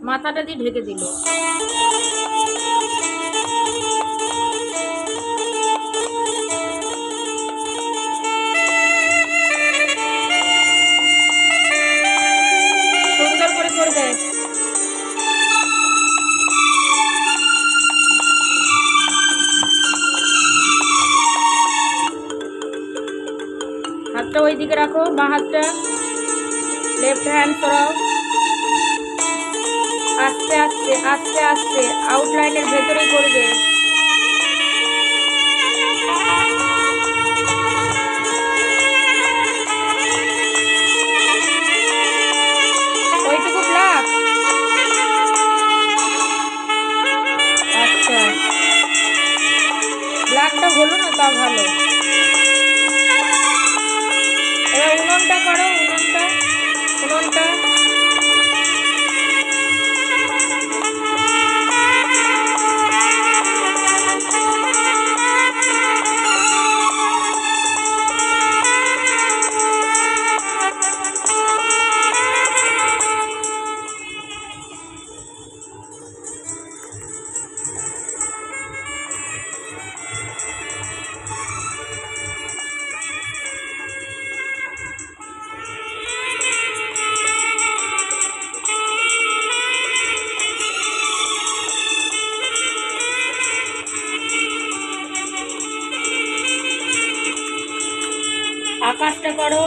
মাথাটা দিয়ে ঢেকে দিল। সুন্দর করে করবে। হাতটা ওই দিকে রাখো, বাঁ হাতটা লেফট হ্যান্ড সরাও। আস্তে আস্তে আস্তে আস্তে আউটলাইনের ভেতরেই করবে। ওইটুকু ব্লাক। আচ্ছা, ব্লাকটা হলো না, তা ভালো। এবার উনুনটা করো, উনুনটা উনুনটা আকাশটা করো।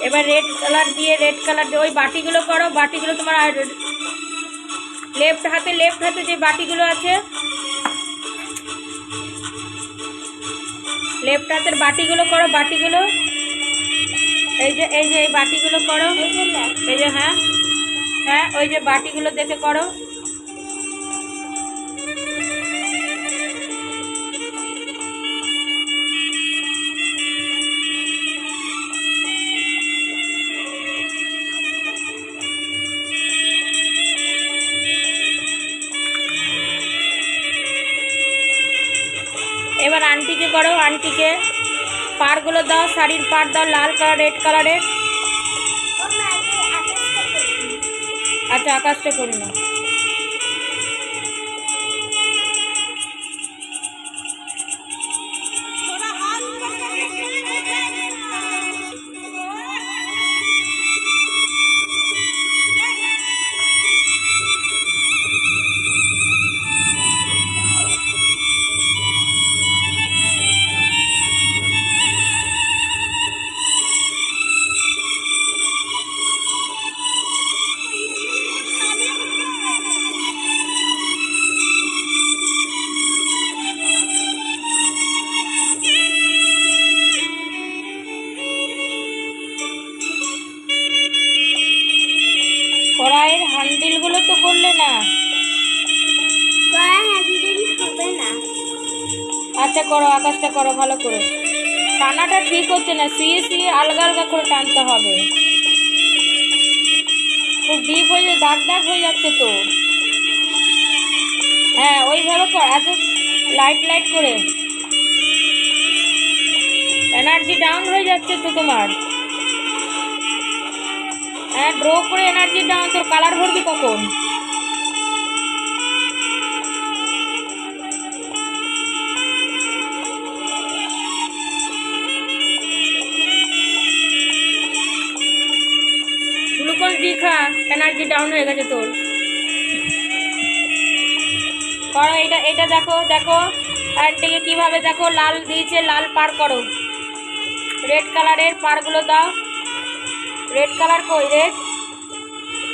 এবার রেড কালার দিয়ে ওই বাটিগুলো করো। বাটিগুলো তোমার লেফট হাতে যে বাটিগুলো আছে, লেফট হাতের বাটিগুলো করো। বাটিগুলো এই যে এই বাটিগুলো করো। এই যে হ্যাঁ হ্যাঁ, ওই যে বাটিগুলো দেখে করো। এবার আন্টিকে করো। আন্টিকে পাড়গুলো দাও, শাড়ির পাড় দাও, লাল কালার রেড কালারের। আচ্ছা, আকাশটা করে নাও। কড়াইয়ের হ্যান্ডেলগুলো তো করলে না। আচ্ছা করো, আকাশটা করো ভালো করে। টানাটা ঠিক হচ্ছে না, শুয়ে শুয়ে আলগা আলগা করে টানতে হবে। খুব ডিপ হয়ে যায়, দাগ দাগ হয়ে যাচ্ছে তো। হ্যাঁ, ওইভাবে কর, এত লাইট লাইট করে। এনার্জি ডাউন হয়ে যাচ্ছে তো তোমার। হ্যাঁ, ড্র করে এনার্জি ডাউন। তোর কালার ভরবি কখন? গ্লুকোজ ডি খা, এনার্জি ডাউন হয়ে গেছে তোর। করো এটা, এটা দেখো দেখো আরেকটাকে কিভাবে দেখো, লাল দিয়েছে, লাল পার করো। রেড কালারের পারগুলো দাও। রেড কালার কই? রেড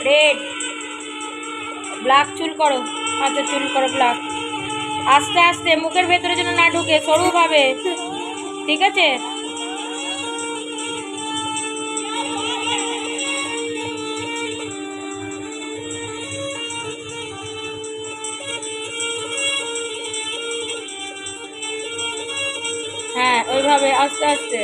রেড ব্ল্যাক চুল করো। আচ্ছা, চুল করো ব্ল্যাক। আস্তে আস্তে, মুখের ভেতরে যেন না ঢুকে, সরুভাবে। ঠিক আছে? হ্যাঁ, ওইভাবে আস্তে আস্তে।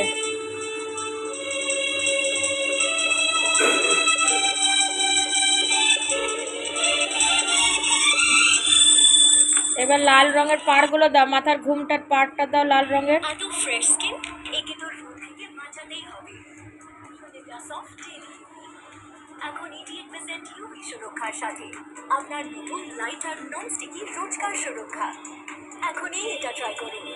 এবার লাল রঙের পাড়গুলো দাও, মাথার ঘুমটার পাড়টা দাও লাল রঙের। এত ফ্রেশ স্কিন, একে তো রোদ থেকে বাঁচাতেই হবে। সফট ডেইলি এখন 88% ইউভি সুরক্ষার সাথে আপনার নতুন লাইটার নন স্টিকি রোজকার সুরক্ষা। এখনই এটা ট্রাই করুন।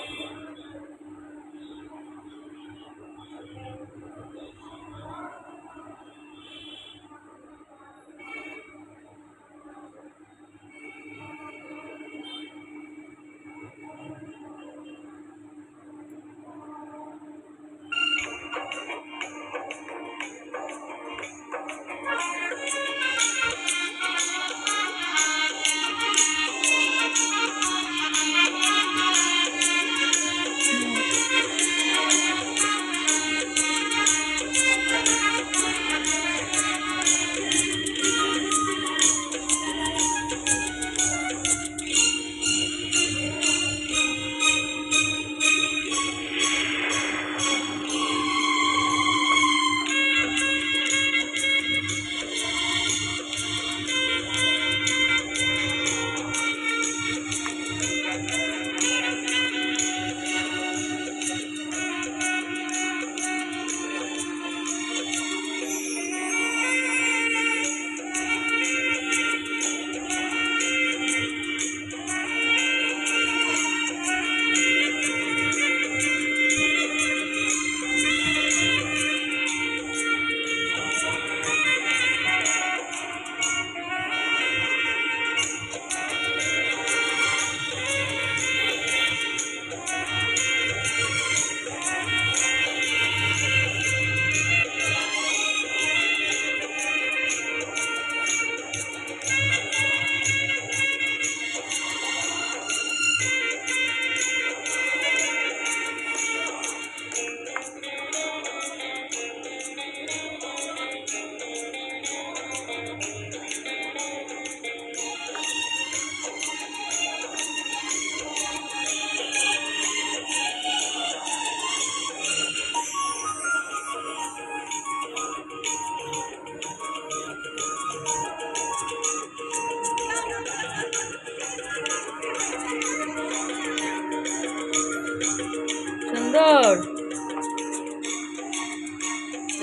সুন্দর,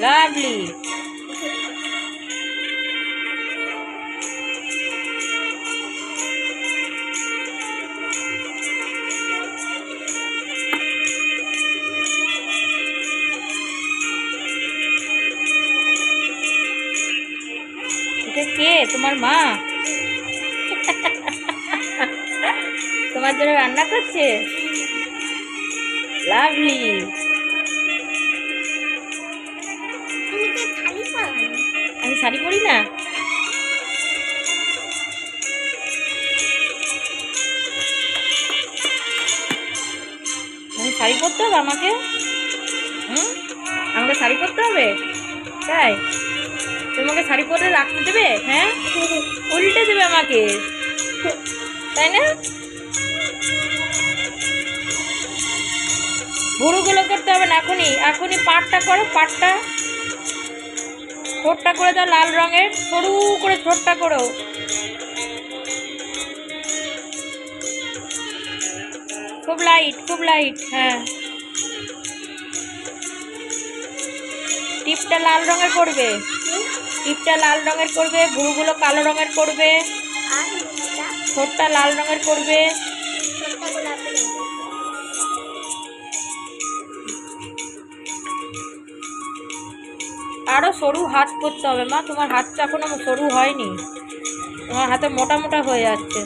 লাভলি। এটা কে? তোমার মা? তোমার জন্য রান্না করছে? লাভলি। আমি শাড়ি পরি না? আমি শাড়ি পরতে হবে আমাকে? আমাকে শাড়ি পরতে হবে? তাই তোমাকে শাড়ি পরে রাখতে দেবে? হ্যাঁ, উল্টে দেবে আমাকে, তাই না? ভুরুগুলো করতে হবে না, এখনই এখনই পাটটা করো, পাটটা ঠোঁটটা করে দাও লাল রঙের, সরু করে ঠোঁটটা করো। খুব লাইট, খুব লাইট। হ্যাঁ, টিপটা লাল রঙের করবে, টিপটা লাল রঙের করবে, ভুরুগুলো কালো রঙের করবে, ঠোঁটটা লাল রঙের করবে। আরো সরু হাত করতে হবে মা, তোমার হাতটা এখনো সরু হয়নি, তোমার হাতে মোটা মোটা হয়ে যাচ্ছে।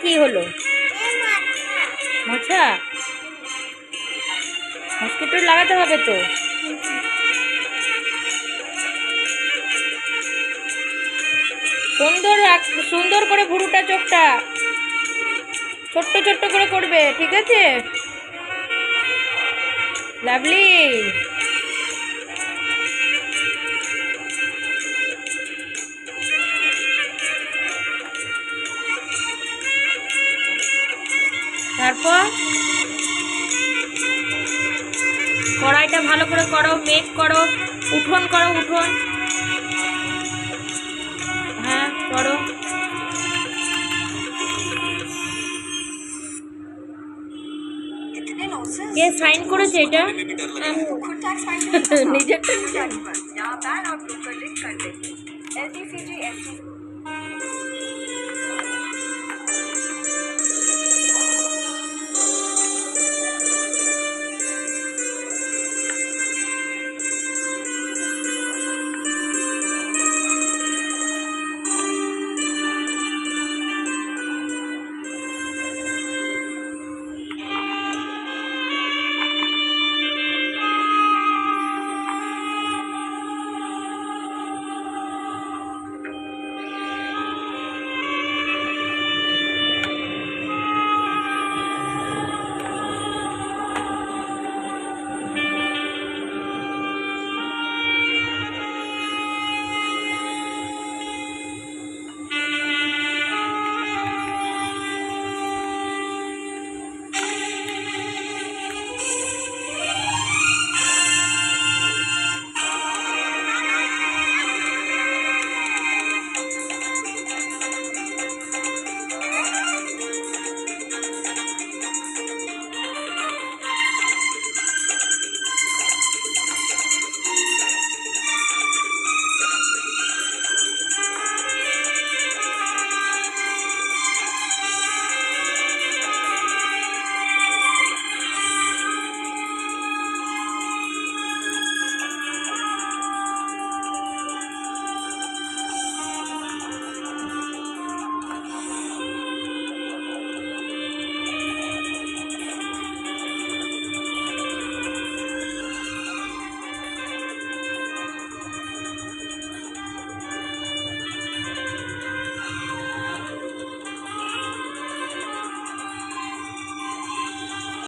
কি হলো? মোছা মসকিটো লাগাতে হবে তো। সুন্দর সুন্দর করে ভুরুটা চোখটা ছোট্ট ছোট্ট করে করবে, ঠিক আছে? লাভলি। তারপর কড়াইটা ভালো করে করো, মেক করো, উঠোন করো, উঠোন। হ্যাঁ করো। इतने नॉनसेंस কে সাইন করেছে এটা? खुद टैक्स फाइल नहीं करता। নিজেরটা यहाँ बैन और ब्रोकर लिंक कर देंगे। LTCG